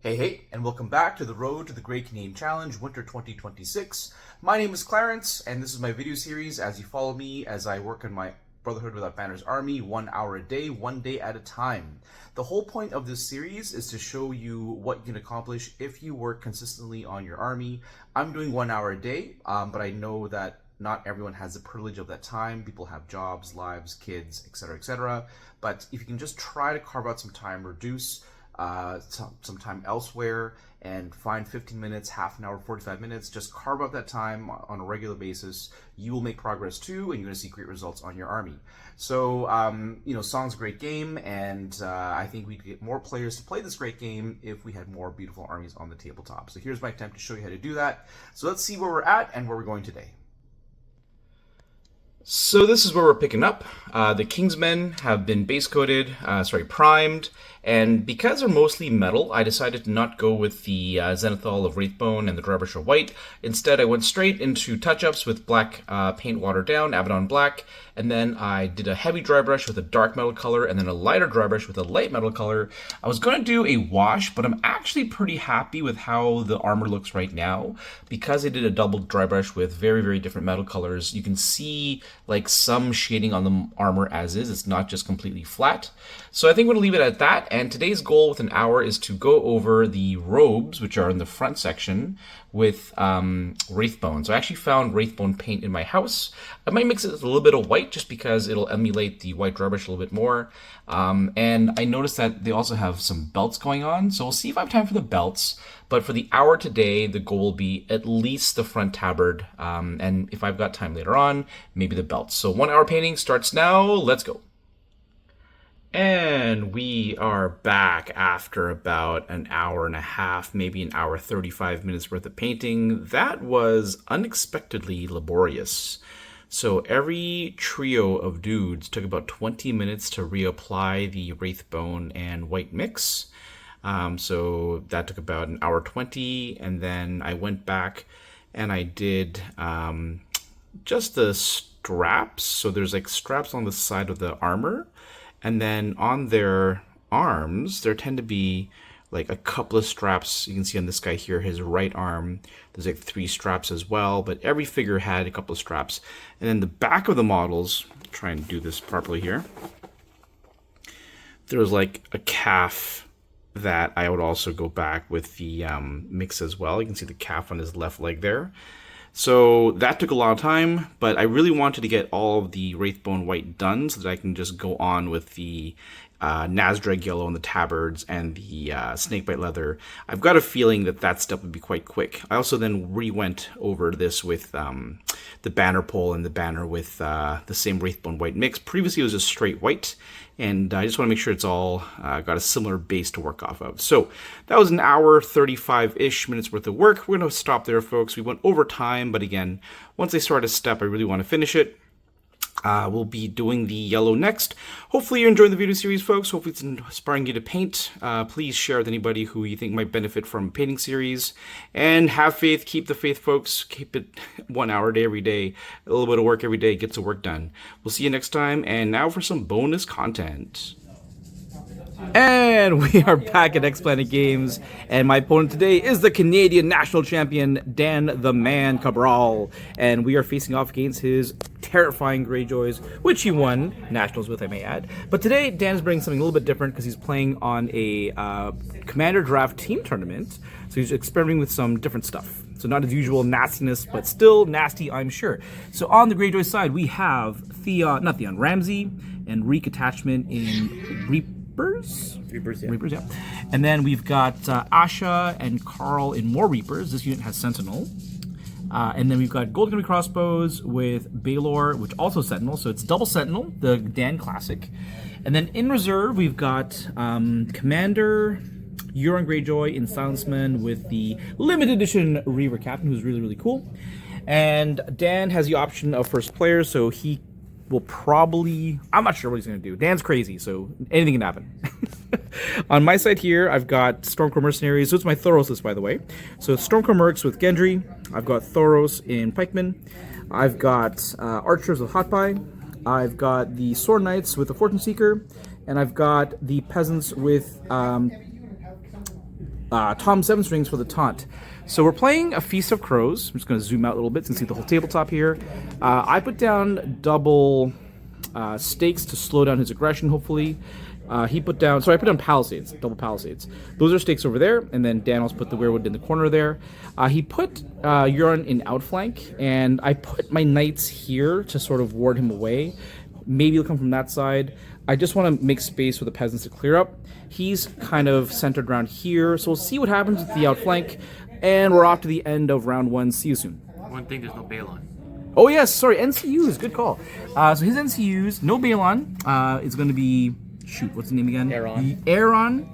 Hey, and welcome back to the Road to the Great Canadian Challenge Winter 2026. My name is Clarence, and this is my video series as you follow me as I work in my Brotherhood Without Banners army 1 hour a day, 1 day at a time. The whole point of this series is to show you what you can accomplish if you work consistently on your army. I'm doing 1 hour a day, but I know that not everyone has the privilege of that time. People have jobs, lives, kids, etc., etc. But if you can just try to carve out some time, reduce some time elsewhere and find 15 minutes, half an hour, 45 minutes, just carve out that time on a regular basis, you will make progress too, and you're going to see great results on your army. So, Song's a great game, and I think we'd get more players to play this great game if we had more beautiful armies on the tabletop. So here's my attempt to show you how to do that. So let's see where we're at and where we're going today. So this is where we're picking up. The Kingsmen have been primed, and because they're mostly metal, I decided to not go with the Zenithal of Wraithbone and the Drawbrush of White. Instead, I went straight into touch-ups with black paint watered down, Abaddon Black, and then I did a heavy dry brush with a dark metal color, and then a lighter dry brush with a light metal color. I was going to do a wash, but I'm actually pretty happy with how the armor looks right now. Because I did a double dry brush with very, very different metal colors, you can see like some shading on the armor as is. It's not just completely flat. So I think we're going to leave it at that. And today's goal with an hour is to go over the robes, which are in the front section, with Wraithbone. So I actually found Wraithbone paint in my house. I might mix it with a little bit of white just because it'll emulate the white drawbrush a little bit more. And I noticed that they also have some belts going on. So we'll see if I have time for the belts. But for the hour today, the goal will be at least the front tabard. And if I've got time later on, maybe the belts. So 1 hour painting starts now. Let's go. And we are back after about an hour and a half, maybe an hour 35 minutes worth of painting. That was unexpectedly laborious. So every trio of dudes took about 20 minutes to reapply the Wraithbone and white mix. So that took about an hour 20, and then I went back and I did just the straps. So there's like straps on the side of the armor. And then on their arms, there tend to be like a couple of straps. You can see on this guy here, his right arm, there's like 3 straps as well. But every figure had a couple of straps. And then the back of the models, try and do this properly here, there was like a calf that I would also go back with the mix as well. You can see the calf on his left leg there. So that took a lot of time, but I really wanted to get all of the Wraithbone white done so that I can just go on with the Nazdrag yellow and the tabards and the snakebite leather. I've got a feeling that that step would be quite quick. I also then re-went over this with the banner pole and the banner with the same Wraithbone white mix. Previously it was just straight white, and I just want to make sure it's all got a similar base to work off of. So that was an hour 35-ish minutes worth of work. We're going to stop there, folks. We went over time, but again, once I start a step, I really want to finish it. We'll be doing the yellow next. Hopefully you're enjoying the video series, folks. Hopefully it's inspiring you to paint. Please share with anybody who you think might benefit from a painting series. And have faith. Keep the faith, folks. Keep it 1 hour a day every day. A little bit of work every day gets the work done. We'll see you next time. And now for some bonus content. And we are back at X Planet Games, and my opponent today is the Canadian national champion, Dan the Man Cabral, and we are facing off against his terrifying Greyjoys, which he won nationals with, I may add. But today, Dan is bringing something a little bit different because he's playing on a Commander Draft team tournament, so he's experimenting with some different stuff. So not his usual nastiness, but still nasty, I'm sure. So on the Greyjoy side, we have Ramsey and Reek attachment in Reapers, yeah. And then we've got Asha and Carl in more Reapers. This unit has Sentinel. And then we've got Golden Gunnery Crossbows with Baelor, which also Sentinel. So it's double Sentinel, the Dan Classic. And then in reserve, we've got Commander Euron Greyjoy in Silenceman with the limited edition Reaver Captain, who's really, really cool. And Dan has the option of first player, so he will probably, I'm not sure what he's going to do. Dan's crazy, so anything can happen. On my side here, I've got Stormcore Mercenaries. So it's my Thoros list, by the way. So Stormcore Mercs with Gendry. I've got Thoros in Pikemen. I've got Archers with Hotpie. I've got the Sword Knights with the Fortune Seeker. And I've got the Peasants with Tom Seven Strings for the taunt. So we're playing a Feast of Crows. I'm just going to zoom out a little bit so you can see the whole tabletop here. I put down double stakes to slow down his aggression, hopefully. I put down Palisades, double Palisades. Those are stakes over there, and then Dan also put the Weirwood in the corner there. He put Euron in outflank, and I put my knights here to sort of ward him away. Maybe he'll come from that side. I just want to make space for the peasants to clear up. He's kind of centered around here, so we'll see what happens with the outflank. And we're off to the end of round 1. See you soon. One thing, there's no Balon. Oh yes, sorry, NCUs, good call. So his NCUs, no Balon, is going to be, shoot, what's the name again? Baron,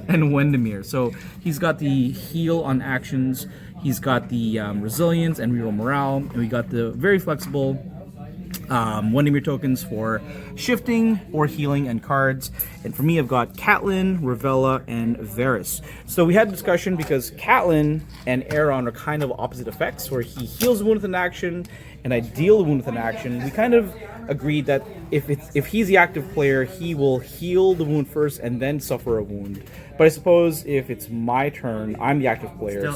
and Wendemir. So he's got the heal on actions, he's got the resilience and reroll morale, and we got the very flexible Wendemir tokens for shifting or healing and cards. And for me, I've got Catelyn, Ravella, and Varys. So we had a discussion because Catelyn and Aeron are kind of opposite effects, where he heals a wound with an action and I deal a wound with an action. We kind of agreed that if he's the active player, he will heal the wound first and then suffer a wound. But I suppose if it's my turn, I'm the active player.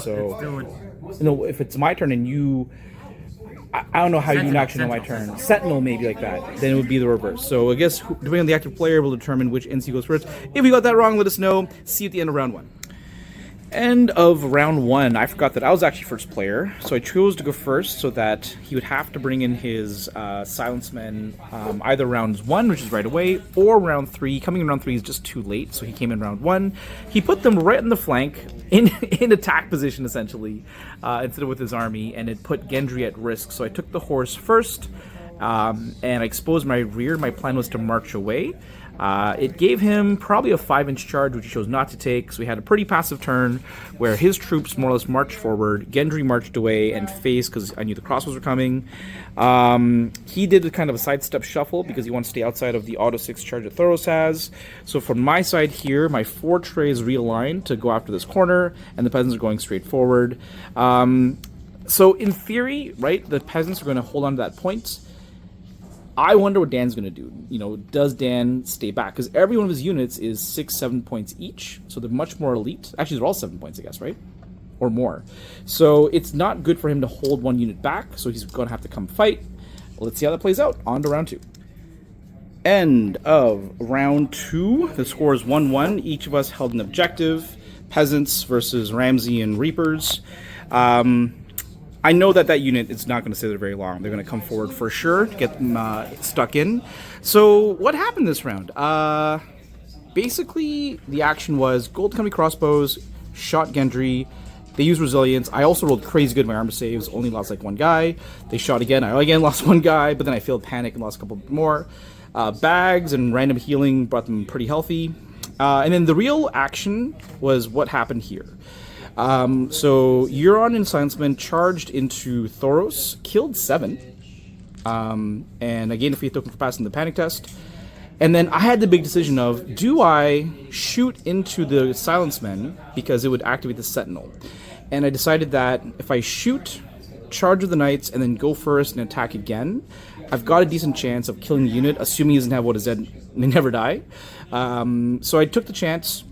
No, if it's my turn and you... I don't know how you actually know my turn. Sentinel, maybe like that. Then it would be the reverse. So I guess depending on the active player, we'll determine which NC goes first. If we got that wrong, let us know. See you at the end of round 1. End of round 1, I forgot that I was actually first player, so I chose to go first so that he would have to bring in his Silence Men either round 1, which is right away, or round 3. Coming in round 3 is just too late, so he came in round 1. He put them right in the flank, in attack position essentially, instead of with his army, and it put Gendry at risk. So I took the horse first, and I exposed my rear. My plan was to march away. It gave him probably a 5-inch charge, which he chose not to take, so he had a pretty passive turn where his troops more or less marched forward. Gendry marched away and faced because I knew the crossbows were coming. He did a kind of a sidestep shuffle because he wants to stay outside of the auto 6 charge that Thoros has. So from my side here, my 4 trays realigned to go after this corner, and the peasants are going straight forward. So in theory, right, the peasants are going to hold on to that point. I wonder what Dan's going to do. You know, does Dan stay back? Because every one of his units is 6-7 points each, so they're much more elite. Actually, they're all 7 points, I guess, right? Or more. So it's not good for him to hold one unit back, so he's going to have to come fight. Let's see how that plays out. On to round 2. End of round 2. The score is 1-1. Each of us held an objective. Peasants versus Ramsey and Reapers. I know that unit is not going to stay there very long. They're going to come forward for sure to get them stuck in. So what happened this round? Basically, the action was Gold Company crossbows, shot Gendry. They used resilience. I also rolled crazy good in my armor saves, only lost like 1 guy. They shot again. I again lost 1 guy, but then I failed panic and lost a couple more. Bags and random healing brought them pretty healthy. And then the real action was what happened here. So Euron and Silenceman charged into Thoros, killed 7, and I gained a free token for passing the panic test. And then I had the big decision of, do I shoot into the Silencemen because it would activate the Sentinel? And I decided that if I shoot, charge with the Knights, and then go first and attack again, I've got a decent chance of killing the unit, assuming he doesn't have what is dead and never die. So I took the chance.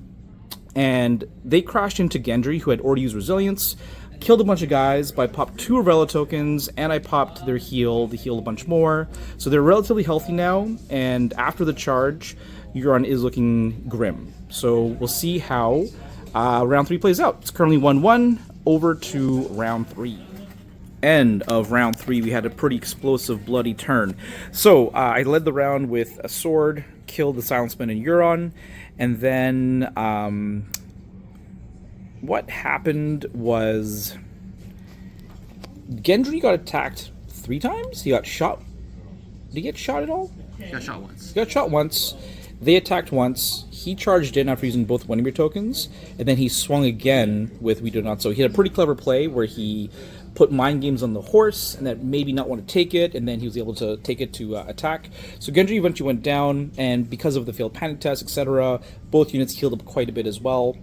And they crashed into Gendry, who had already used resilience, killed a bunch of guys, but I popped 2 Ravella tokens, and I popped their heal. They healed a bunch more. So they're relatively healthy now, and after the charge, Euron is looking grim. So we'll see how round 3 plays out. It's currently 1-1, over to round 3. End of round 3, we had a pretty explosive, bloody turn. So I led the round with a sword, killed the Silenceman and Euron, and then what happened was Gendry got attacked 3 times? He got shot? Did he get shot at all? He got shot once. He got shot once. They attacked once. He charged in after using both Wendemir tokens, and then he swung again with We Do Not So. He had a pretty clever play where he put mind games on the horse and that maybe not want to take it, and then he was able to take it to attack. So Gendry eventually went down, and because of the failed panic test, etc., both units healed up quite a bit as well.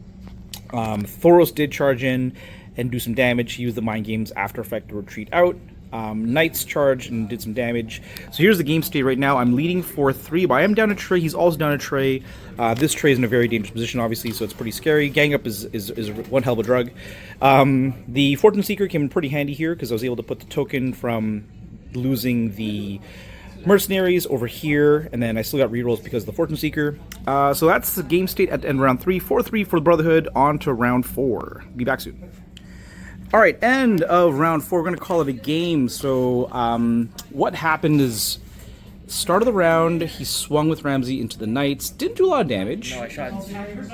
Thoros did charge in and do some damage. He used the mind games after effect to retreat out. Knights charged and did some damage. So here's the game state right now. I'm leading 4-3, but I am down a tray. He's also down a tray. This tray is in a very dangerous position, obviously, so it's pretty scary. Gang up is one hell of a drug. The Fortune Seeker came in pretty handy here because I was able to put the token from losing the mercenaries over here, and then I still got rerolls because of the Fortune Seeker. So that's the game state at end round 3. 4-3 for the Brotherhood, on to round 4. Be back soon. All right, end of round 4. We're going to call it a game. So what happened is, start of the round, he swung with Ramsey into the Knights. Didn't do a lot of damage. No, I shot.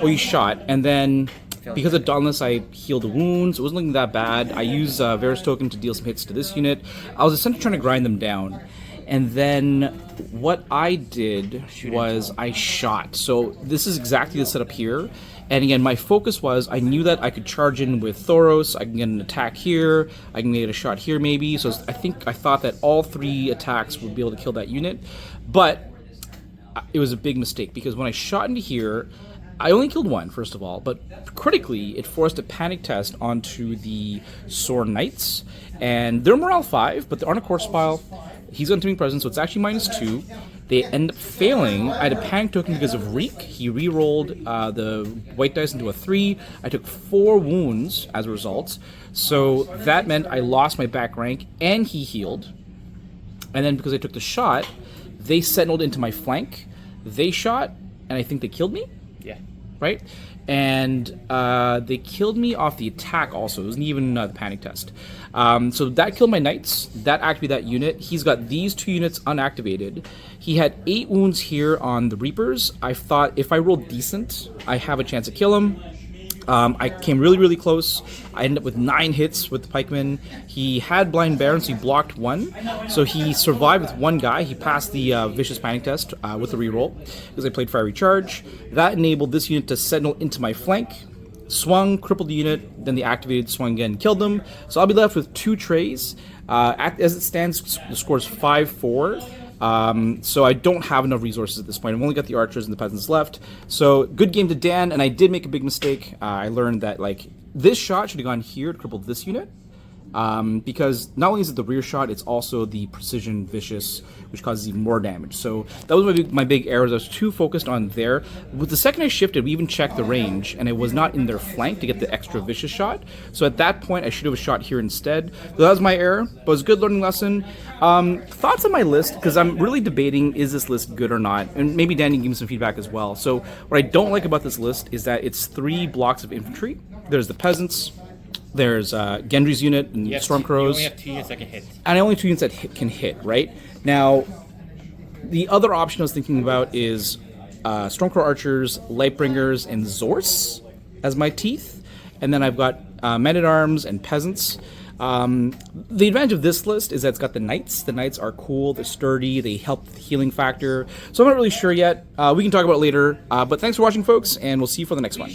Oh, you shot. And then, because of Dauntless, I healed the wounds. It wasn't looking that bad. I used Varus Token to deal some hits to this unit. I was essentially trying to grind them down. And then what I did was I shot. So this is exactly the setup here. And again, my focus was, I knew that I could charge in with Thoros, I can get an attack here, I can get a shot here maybe. So I thought that all 3 attacks would be able to kill that unit. But it was a big mistake, because when I shot into here, I only killed 1, first of all, but critically, it forced a panic test onto the Sword Knights. And they're morale 5, but they're on a course pile. He's got Intimidate Presence, so it's actually -2. They end up failing. I had a panic token because of Reek. He re-rolled the white dice into a 3. I took 4 wounds as a result. So that meant I lost my back rank, and he healed. And then because I took the shot, they sentineled into my flank. They shot, and I think they killed me? Yeah. Right? And they killed me off the attack also. It wasn't even the panic test. So that killed my Knights. That activated that unit. He's got these 2 units unactivated. He had 8 wounds here on the Reapers. I thought if I rolled decent, I have a chance to kill him. I came really, really close. I ended up with 9 hits with the pikeman. He had Blind Baron, so he blocked 1. So he survived with 1 guy. He passed the Vicious Panic Test with the reroll, because I played Fiery Charge. That enabled this unit to sentinel into my flank. Swung, crippled the unit, then the activated swung again, killed them. So I'll be left with 2 trays. As it stands, the score is 5-4. So I don't have enough resources at this point. I've only got the archers and the peasants left. So good game to Dan, and I did make a big mistake. I learned that this shot should have gone here to cripple this unit. Because not only is it the rear shot, it's also the precision vicious, which causes even more damage. So that was my big errors. I was too focused on there. With the second I shifted, we even checked the range, and it was not in their flank to get the extra vicious shot. So at that point, I should have shot here instead. So that was my error, but it was a good learning lesson. Thoughts on my list, because I'm really debating, is this list good or not? And maybe Danny can give me some feedback as well. So what I don't like about this list is that it's 3 blocks of infantry. There's the peasants, there's Gendry's unit and Stormcrows. You only have 2 units that can hit. And only 2 units that can hit, right? Now, the other option I was thinking about is Stormcrow Archers, Lightbringers, and Zorse as my teeth. And then I've got Men-at-Arms and Peasants. The advantage of this list is that it's got the Knights. The Knights are cool, they're sturdy, they help the healing factor. So I'm not really sure yet. We can talk about it later. But thanks for watching, folks, and we'll see you for the next one.